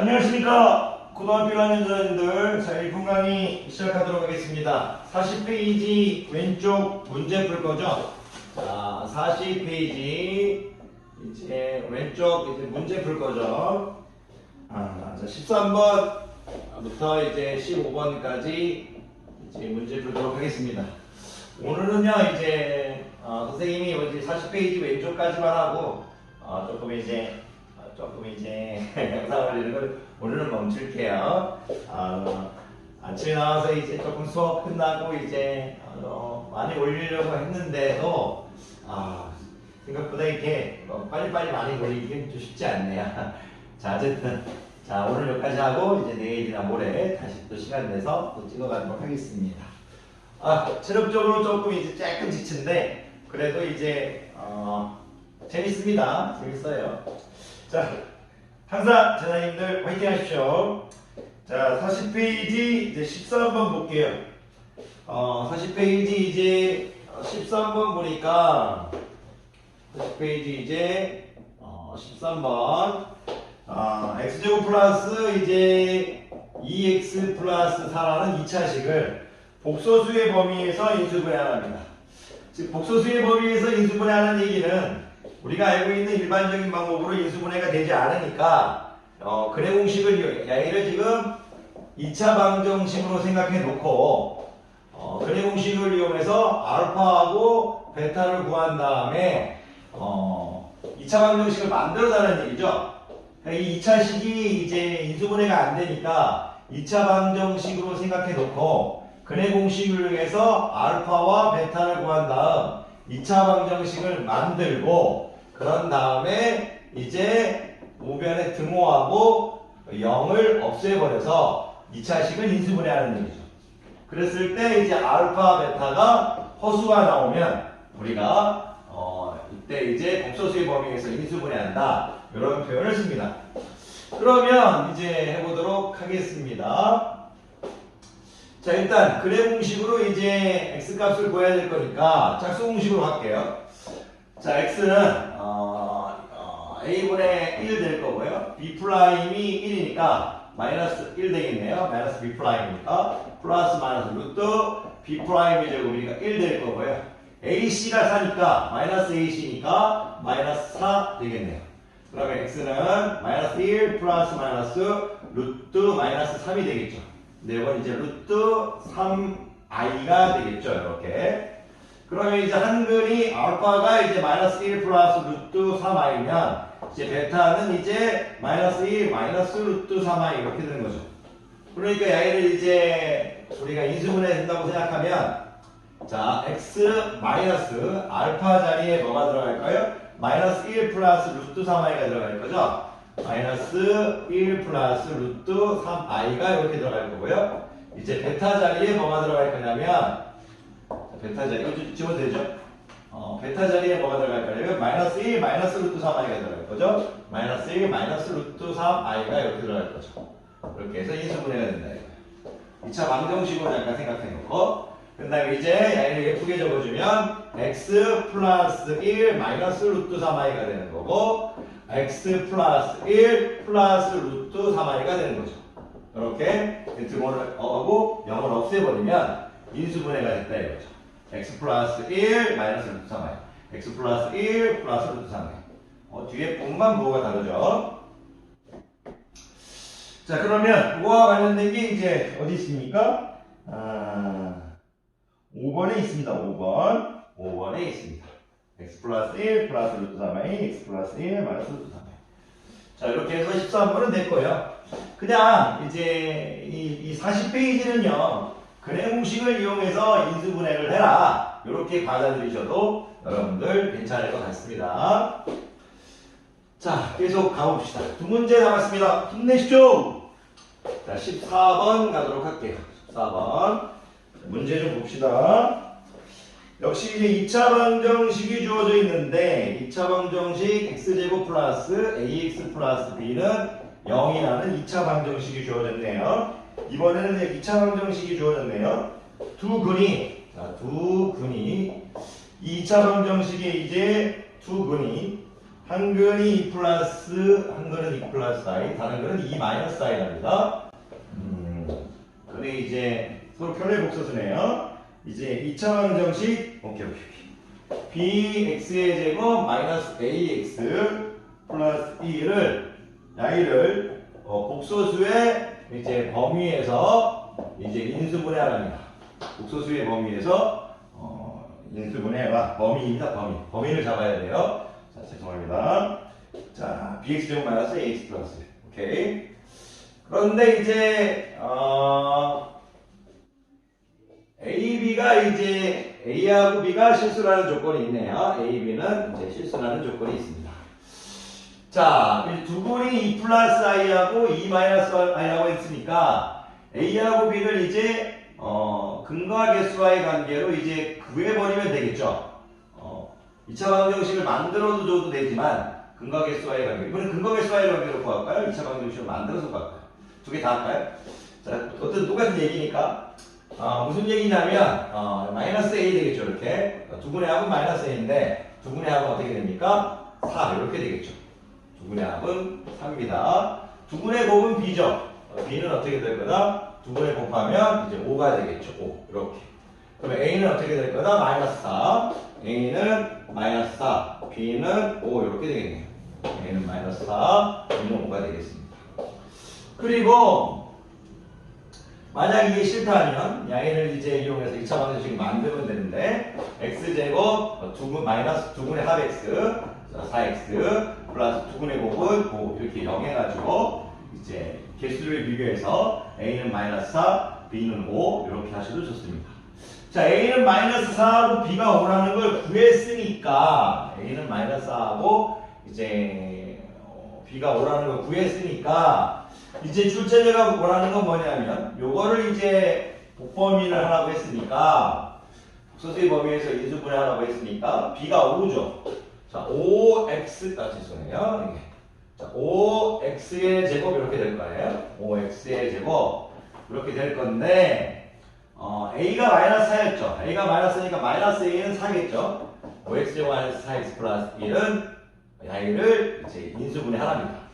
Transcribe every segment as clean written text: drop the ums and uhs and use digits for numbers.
안녕하십니까. 고등학교 1학년 전자님들. 자, 1분 강의 시작하도록 하겠습니다. 40페이지 왼쪽 문제 풀 거죠? 자, 40페이지 이제 왼쪽 이제 문제 풀 거죠? 자, 13번부터 이제 15번까지 이제 문제 풀도록 하겠습니다. 오늘은요, 이제 선생님이 이제 40페이지 왼쪽까지만 하고 조금 이제 영상 올리는 걸 오늘은 멈출게요. 아침에 나와서 이제 조금 수업 끝나고 이제 많이 올리려고 했는데도 생각보다 이렇게 빨리빨리 많이 올리기는 좀 쉽지 않네요. 자, 어쨌든 자, 오늘 여기까지 하고 이제 내일이나 모레 다시 또 시간 내서 또 찍어가도록 하겠습니다. 체력적으로 조금 이제 조금 지친데 그래도 이제 재밌습니다. 재밌어요. 자, 항상 제자님들 화이팅 하십시오. 자, 40페이지 이제 13번 볼게요. 40페이지 이제 13번 보니까 40페이지 이제 13번 x제곱 플러스 이제 2x 플러스 4라는 2차식을 복소수의 범위에서 인수분해합니다. 즉 복소수의 범위에서 인수분해하는 얘기는 우리가 알고 있는 일반적인 방법으로 인수분해가 되지 않으니까 근해 공식을 얘를 지금 2차 방정식으로 생각해 놓고 근해 공식을 이용해서 알파하고 베타를 구한 다음에 2차 방정식을 만들어달라는 얘기죠. 이 2차식이 이제 인수분해가 안 되니까 2차 방정식으로 생각해 놓고 근해 공식을 이용해서 알파와 베타를 구한 다음 2차 방정식을 만들고 그런 다음에 이제 우변에 등호하고 0을 없애버려서 2차식을 인수분해하는 얘기죠. 그랬을 때 이제 알파, 베타가 허수가 나오면 우리가 이때 이제 복소수의 범위에서 인수분해한다 이런 표현을 씁니다. 그러면 이제 해보도록 하겠습니다. 자, 일단 근해 공식으로 이제 x 값을 구해야 될 거니까 짝수 공식으로 할게요. 자, x는 a분의 1 될 거고요. b 프라임이 1이니까 마이너스 1 되겠네요. 마이너스 b 프라임이니까 플러스 마이너스 루트 b 프라임의 제곱이니까 1 될 거고요. ac가 4니까 마이너스 ac니까 마이너스 4 되겠네요. 그러면 x는 마이너스 1 플러스 마이너스 루트 마이너스 3이 되겠죠. 근데 이건 이제 루트 3i가 되겠죠. 이렇게. 그러면 이제 한근이 알파가 이제 마이너스 1 플러스 루트 3i면 이제 베타는 이제 마이너스 1 마이너스 루트 3i 이렇게 되는 거죠. 그러니까 얘를 이제 우리가 인수분해 된다고 생각하면 자, x 마이너스 알파 자리에 뭐가 들어갈까요? 마이너스 1 플러스 루트 3i가 들어갈 거죠. 마이너스 1 플러스 루트 3i가 이렇게 들어갈 거고요. 이제 베타 자리에 뭐가 들어갈 거냐면 베타 자리, 이거 지워도 되죠? 베타 자리에 뭐가 들어갈 거냐면 마이너스 1 마이너스 루트 3i가 들어갈 거죠. 마이너스 1 마이너스 루트 3i가 이렇게 들어갈 거죠. 이렇게 해서 인수분해가 된다 이거예요. 2차 방정식으로 잠깐 생각해 놓고 그 다음에 이제 얘를 예쁘게 적어주면 x 플러스 1 마이너스 루트 3i가 되는 거고 x 플러스 1 플러스 루트 3i가 되는 거죠. 이렇게 등호를 하고 0을 없애버리면 인수분해가 됐다 이거죠. x 플러스 1 마이너스 루트 3i x 플러스 1 플러스 루트 3i 뒤에 분만 부호가 다르죠. 자, 그러면 그거와 관련된 게 이제 어디 있습니까? 5번에 있습니다. 5번에 있습니다. x 플러스 1 플러스 루트 3i x 플러스 1 마이너스 루트 3i. 자, 이렇게 해서 13번은 됐고요. 그냥 이제 이 40페이지는요 근해 공식을 이용해서 인수분해를 해라 이렇게 받아들이셔도 여러분들 괜찮을 것 같습니다. 자, 계속 가봅시다. 두 문제 남았습니다. 힘내십시오. 자, 14번 가도록 할게요. 14번 문제 좀 봅시다. 역시 이제 2차 방정식이 주어져 있는데 2차 방정식 x제곱 플러스 ax 플러스 b는 0이라는 2차 방정식이 주어졌네요. 이번에는 이제 2차 방정식이 주어졌네요. 두 근이 이 2차 방정식에 이제 두 근이 한 근이 2 플러스 한 근은 2 플러스 i, 다른 근은 2 마이너스 i랍니다. 근데 이제 서로 편의 복소수네요. 이제 2차 방정식 오케이. bx의 제곱 마이너스 ax 플러스 2를 y를 복소수의 이제 범위에서 이제 인수분해하랍니다. 복소수의 범위에서 인수분해가 범위입니다. 범위를 잡아야 돼요. 자, 죄송합니다. 자, bx제곱 마이너스 ax 플러스 오케이. 그런데 이제 AB가 이제 A하고 B가 실수라는 조건이 있네요. A, B는 이제 실수라는 조건이 있습니다. 자, 두 분이 2 플러스 I하고 2 마이너스 I라고 했으니까 A하고 B를 이제 근거와 개수와의 관계로 이제 구해버리면 되겠죠. 2차 방정식을 만들어도 줘도 되지만 근거와 개수와의 관계. 이번엔 근거 개수와의 관계로 구할까요? 2차 방정식을 만들어서 구할까요? 두 개 다 할까요? 자, 어떤 똑같은 얘기니까 무슨 얘기냐면 마이너스 A 되겠죠. 이렇게 두 분의 합은 마이너스 A인데 두 분의 합은 어떻게 됩니까? 4 이렇게 되겠죠. 두 분의 합은 3입니다. 두 분의 곱은 B죠. B는 어떻게 될 거다? 두 분의 곱하면 이제 5가 되겠죠. 5 이렇게. 그러면 A는 어떻게 될 거다? 마이너스 4. A는 마이너스 4. B는 5 이렇게 되겠네요. A는 마이너스 4. B는 5가 되겠습니다. 그리고 만약 이게 싫다면 양의를 이제 이용해서 2차 방정식을 만들면 되는데 x제곱 마이너스 두분의 합 x 4x 플러스 두분의 곱은 5 이렇게 0 해가지고 이제 개수를 비교해서 a는 마이너스 4, b는 5 이렇게 하셔도 좋습니다. 자, a는 마이너스 4하고 b가 5라는 걸 구했으니까 a는 마이너스 4하고 이제 b가 5라는 걸 구했으니까 이제 출제자가 원하는 건 뭐냐면 요거를 이제 복범위를 하라고 했으니까 복소수의 범위에서 인수분해하라고 했으니까 b가 5죠. 자, 5x 죄송해요. 이게. 자, 5x의 제곱 이렇게 될 거예요. 5x의 제곱 이렇게 될 건데 a가 마이너스 4였죠. a가 마이너스니까 마이너스 a는 4겠죠. 5x 제곱 마이너스 4x 플러스 1은 y를 이제 인수분해하랍니다.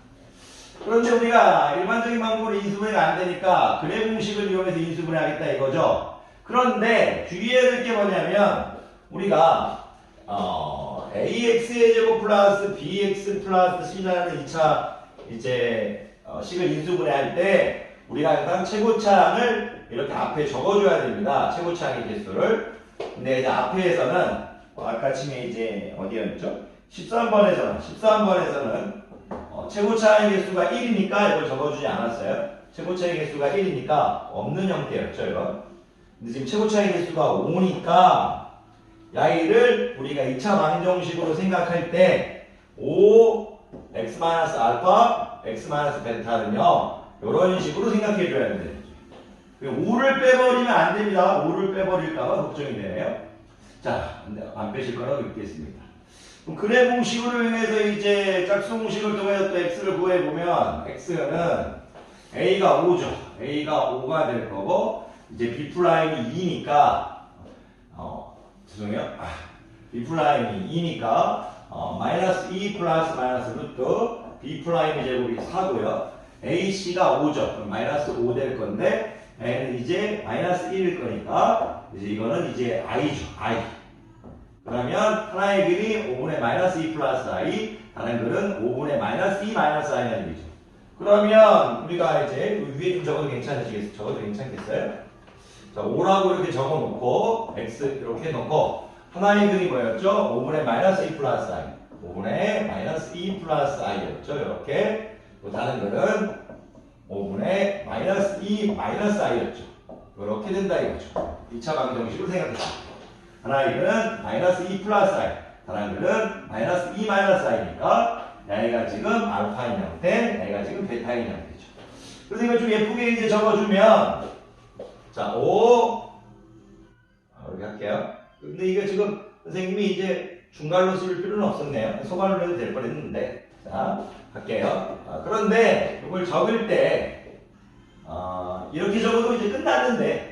그런데 우리가 일반적인 방법으로 인수분해가 안 되니까 그래 공식을 이용해서 인수분해하겠다 이거죠. 그런데 주의해야 될 게 뭐냐면 우리가 ax의 제곱 플러스 bx 플러스 c라는 2차 이제 식을 인수분해할 때 우리가 항상 최고차항을 이렇게 앞에 적어줘야 됩니다. 최고차항의 개수를. 근데 이제 앞에서는 아까 침에 이제 어디였죠? 13번에서는 최고차의 개수가 1이니까 이걸 적어주지 않았어요. 최고차의 개수가 1이니까 없는 형태였죠, 이건. 근데 지금 최고차의 개수가 5니까 야이를 우리가 2차 방정식으로 생각할 때 5, x-알파, x-베타는요 이런 식으로 생각해 줘야 돼요. 5를 빼버리면 안 됩니다. 5를 빼버릴까봐 걱정이 되네요. 자, 근데 안 빼실 거라고 믿겠습니다. 그럼 그래 공식으로 인해서 이제 짝수 공식을 통해서 또 x를 구해보면 x는 a가 5죠. a가 5가 될 거고 이제 b'이 2니까 죄송해요. b'이 2니까 마이너스 2 플러스 마이너스 루트 b' 제곱이 4고요. ac가 5죠. 그럼 마이너스 5 될 건데 a는 이제 마이너스 1일 거니까 이제 이거는 이제 i죠. i. 그러면 하나의 길이 5분의 마이너스 2 플러스 i, 다른 글은 5분의 마이너스 2 마이너스 i가 되겠죠. 그러면 우리가 이제 위에 좀 적어도 괜찮겠어요? 자, 5라고 이렇게 적어놓고 x 이렇게 해놓고 하나의 글이 뭐였죠? 5분의 마이너스 2 플러스 i, 5분의 마이너스 2 플러스 i였죠. 이렇게. 또 다른 글은 5분의 마이너스 2 마이너스 i였죠. 이렇게 된다 이거죠. 2차 방정식으로 생각했습니다. 하나의 글은 마이너스 2 플러스 i, 다른 글은 마이너스 2 마이너스 i니까 얘가 지금 알파인 형태, 얘가 지금 베타인 형태죠. 그래서 이걸 좀 예쁘게 이제 적어주면 자, 5 이렇게 할게요. 근데 이거 지금 선생님이 이제 중괄로 쓸 필요는 없었네요. 소괄로 해도 될 뻔했는데 자, 할게요. 그런데 이걸 적을 때 이렇게 적어도 이제 끝났는데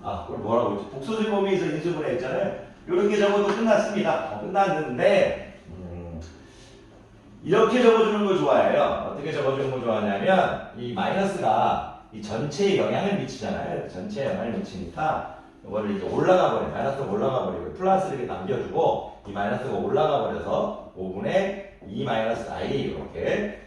그걸 뭐라고 했지? 복소수의 범위에서 인수분해 했잖아요. 이렇게 적어도 끝났습니다. 끝났는데 이렇게 적어주는 걸 좋아해요. 어떻게 적어주는 걸 좋아하냐면 이 마이너스가 이 전체에 영향을 미치잖아요. 전체에 영향을 미치니까 이거를 이제 올라가 버려. 마이너스가 올라가 버리고 플러스를 이렇게 남겨주고 이 마이너스가 올라가 버려서 5분의 2 마이너스 i 이렇게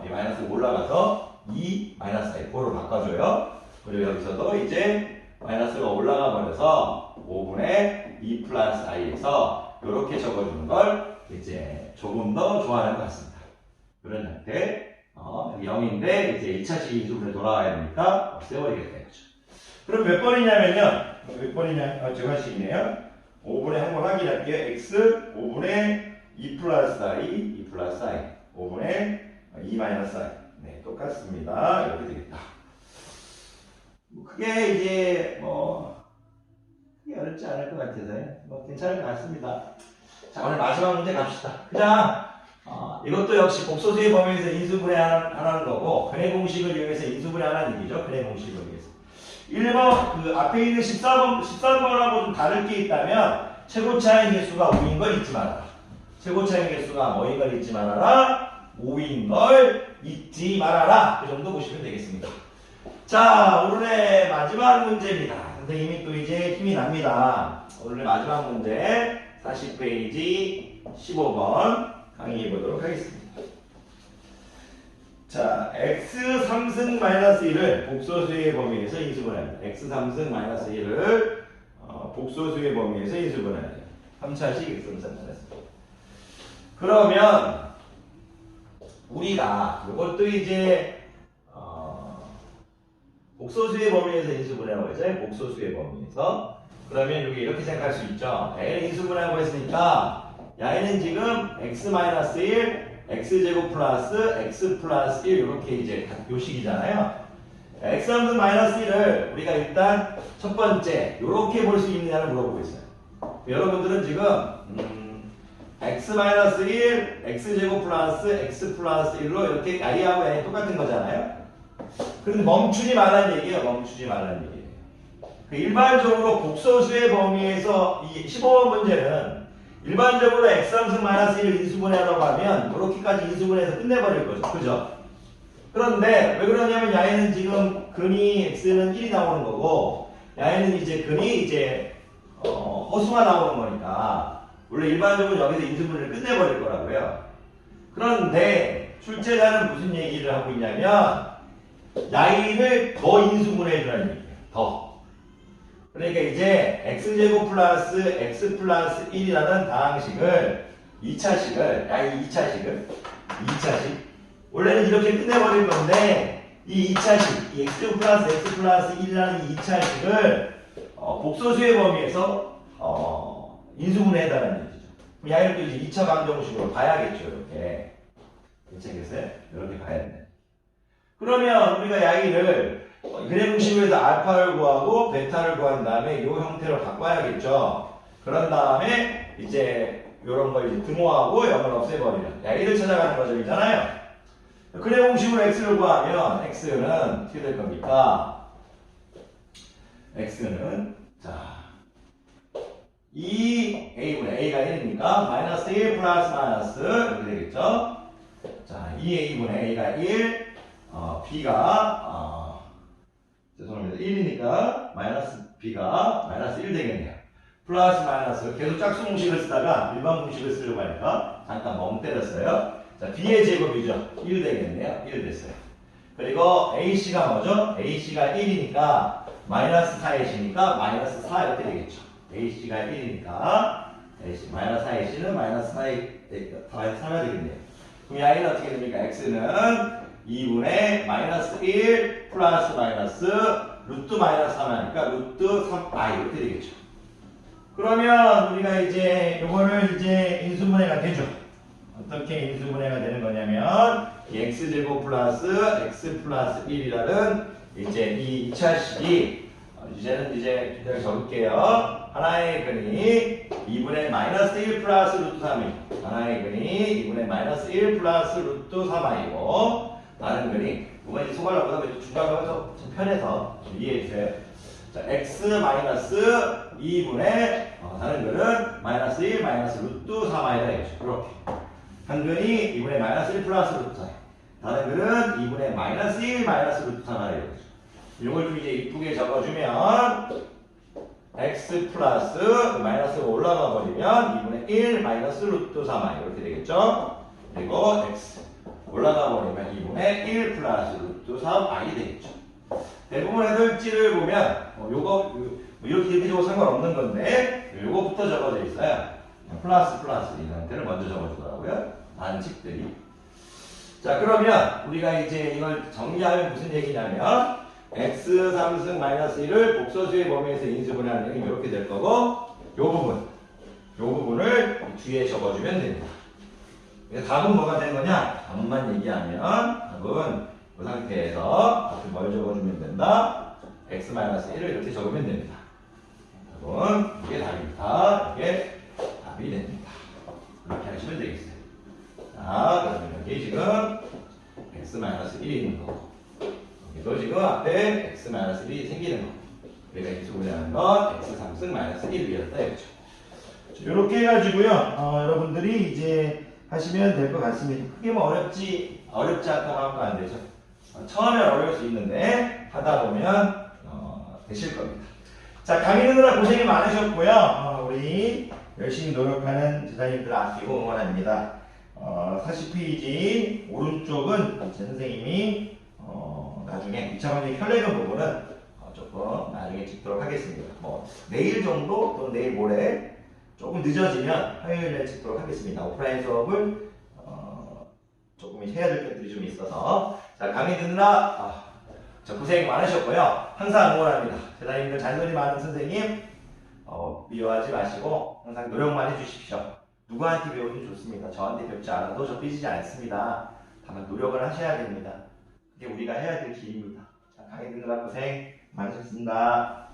이 마이너스가 올라가서 2 마이너스 i 고로 바꿔줘요. 그리고 여기서도 이제 마이너스가 올라가 버려서 5분의 2 플러스 i에서 이렇게 적어주는 걸 이제 조금 더 좋아하는 것 같습니다. 그런 형태. 0인데 이제 2차식 인수분해 돌아와야 되니까 없애버리겠다 이거죠. 그럼 몇 번이냐면요. 몇 번이냐? 정한식이네요. 5분의 한번 확인할게요. x 5분의 2 플러스 i 2 플러스 i 5분의 2 마이너스 i. 네, 똑같습니다. 이렇게 되겠다. 크게 이제 크게 어렵지 않을 것 같아서 괜찮을 것 같습니다. 자, 오늘 마지막 문제 갑시다. 그냥 이것도 역시 복소수의 범위에서 인수분해하는 거고 근해 공식을 이용해서 인수분해하는 얘기죠. 근해 공식을 이용해서 1번 그 앞에 있는 13번하고 좀 다를 게 있다면 최고차의 개수가 5인 걸 잊지 말아라. 최고차의 개수가 뭐인 걸 잊지 말아라. 5인 걸 잊지 말아라. 그 정도 보시면 되겠습니다. 자, 오늘의 마지막 문제입니다. 선생님이 또 이제 힘이 납니다. 오늘의 마지막 문제 40페이지 15번 강의해 보도록 하겠습니다. 자, x 3승 마이너스 1을 복소수의 범위에서 인수분해합니다. x 3승 마이너스 1을 복소수의 범위에서 인수분해합니다. 3차식 x 3승 마이너스 1. 그러면 우리가 이것도 이제 복소수의 범위에서 인수분해하고 있어요. 복소수의 범위에서. 그러면 여기 이렇게 생각할 수 있죠. A를 인수분해하고 했으니까 야는 지금 x-1 x제곱 플러스 x 플러스 1 이렇게 이제 요식이잖아요. x3승 마이너스 1을 우리가 일단 첫 번째 이렇게 볼 수 있느냐를 물어보고 있어요. 여러분들은 지금 x-1 x제곱 플러스 x 플러스 1로 이렇게 i하고 n이 똑같은 거잖아요. 그런데 멈추지 말라는 얘기예요. 멈추지 말라는 얘기예요. 일반적으로 복소수의 범위에서 이 15번 문제는 일반적으로 x3승 마이너스 1을 인수분해하라고 하면 이렇게까지 인수분해해서 끝내버릴 거죠. 그죠? 그런데 왜 그러냐면 야에는 지금 근이 x는 1이 나오는 거고 야에는 이제 근이 이제 허수가 나오는 거니까 원래 일반적으로 여기서 인수분해를 끝내버릴 거라고요. 그런데 출제자는 무슨 얘기를 하고 있냐면 야인을 더 인수분해해 주라는 얘기예요. 더. 그러니까 이제 x제곱 플러스 x 플러스 1이라는 다항식을 2차식을 2차식 원래는 이렇게 끝내버릴 건데 이 2차식 이 x제곱 플러스 x 플러스 1이라는 이 2차식을 복소수의 범위에서 인수분해해달라는 얘기죠. 그럼 야인을 또 이제 2차 방정식으로 봐야겠죠. 이렇게 괜찮겠어요? 이렇게 봐야 된다. 그러면 우리가 야이를 근해 공식으로 해서 알파를 구하고 베타를 구한 다음에 이 형태로 바꿔야겠죠. 그런 다음에 이제 이런 걸 이제 등호하고 0을 없애버리는 야이를 찾아가는 과정이잖아요. 근해 공식으로 x를 구하면 x는 어떻게 될 겁니까? x는 자 2a분의 a가 1이니까 마이너스 1 플러스 마이너스 이렇게 되겠죠. 자 2a분의 a가 1 b가 죄송합니다. 1이니까 마이너스 b가 마이너스 1 되겠네요. 플러스 마이너스 계속 짝수 공식을 쓰다가 일반 공식을 쓰려고 하니까 잠깐 멍 때렸어요. 자 b의 제곱이죠. 1 되겠네요. 1 됐어요. 그리고 ac가 뭐죠? ac가 1이니까 마이너스 4ac니까 마이너스 4 이렇게 되겠죠. ac가 1이니까 ac 마이너스 4ac는 마이너스 4가 되겠네요. 그럼 y는 어떻게 됩니까? x는 2분의 마이너스 1 플러스 마이너스 루트 마이너스 3 하니까 루트 3i 이렇게 되겠죠. 그러면 우리가 이제 요거를 이제 인수분해가 되죠. 어떻게 인수분해가 되는 거냐면 이 x제곱 플러스 x 플러스 1이라는 이제 이 2차식이 이제는 이제 그대로 적을게요. 하나의 근이 2분의 마이너스 1 플러스 루트 3이 하나의 근이 2분의 마이너스 1 플러스 루트 3i고 다른 근이 이건 이제 소괄하고서 중간으로 좀 편해서 좀 이해해주세요. 자, x 마이너스 2분의 다른 근은 마이너스 1 마이너스 루트 3i가 되겠죠. 이렇게 한근이 2분의 마이너스 1 플러스 루트 4. 다른 글은 2분의 마이너스 1 마이너스 루트 4나 이거죠. 이걸 좀 이제 이쁘게 적어주면 x 플러스 마이너스가 올라가 버리면 2분의 1 마이너스 루트 4 이렇게 되겠죠. 그리고 x 올라가 버리면 2분의 1 플러스 루트 3i 되겠죠. 대부분 애들지를 보면 이렇게 적어도 상관없는 건데 요거부터 적어져 있어요. 플러스 이 상태를 먼저 적어주더라고요. 반칙들이. 자, 그러면 우리가 이제 이걸 정리하면 무슨 얘기냐면 x 3승 마이너스 1을 복소수의 범위에서 인수분해하는 게 이렇게 될 거고 요 부분을 뒤에 적어주면 됩니다. 답은 뭐가 된 거냐? 답만 얘기하면 답은 이 상태에서 뭘 적어주면 된다? x 마이너스 1을 이렇게 적으면 됩니다. 답은 이게 답입니다. 이게 답이 됩니다. 그렇게 하시면 되겠어요. 자, 그러면 여기 지금 x 마이너스 1이 있는 거고 여기도 지금 앞에 x 마이너스 1이 생기는 거고 우리가 인수분해하는 건 x 3승 마이너스 1이었다 이거죠. 이렇게 해가지고요. 여러분들이 이제 하시면 될 것 같습니다. 크게 뭐 어렵지 않다고 하면 안 되죠. 처음에 어려울 수 있는데 하다 보면 되실 겁니다. 자, 강의 듣느라 고생이 많으셨고요. 우리 열심히 노력하는 제자님들 아끼고 응원합니다. 40페이지 오른쪽은 제 선생님이 나중에 2차 방정식 혈례근 부분은 조금 나중에 찍도록 하겠습니다. 뭐 내일 정도 또는 내일 모레 조금 늦어지면 화요일에 찍도록 하겠습니다. 오프라인 수업을 조금 해야 될 것들이 좀 있어서 자, 강의 듣느라 저 고생 많으셨고요. 항상 응원합니다. 제자님들 잔소리 많은 선생님 미워하지 마시고 항상 노력만 해주십시오. 누구한테 배우든 좋습니다. 저한테 배우지 않아도 저 삐지지 않습니다. 다만 노력을 하셔야 됩니다. 그게 우리가 해야 될 길입니다. 자, 강의 듣느라 고생 많으셨습니다.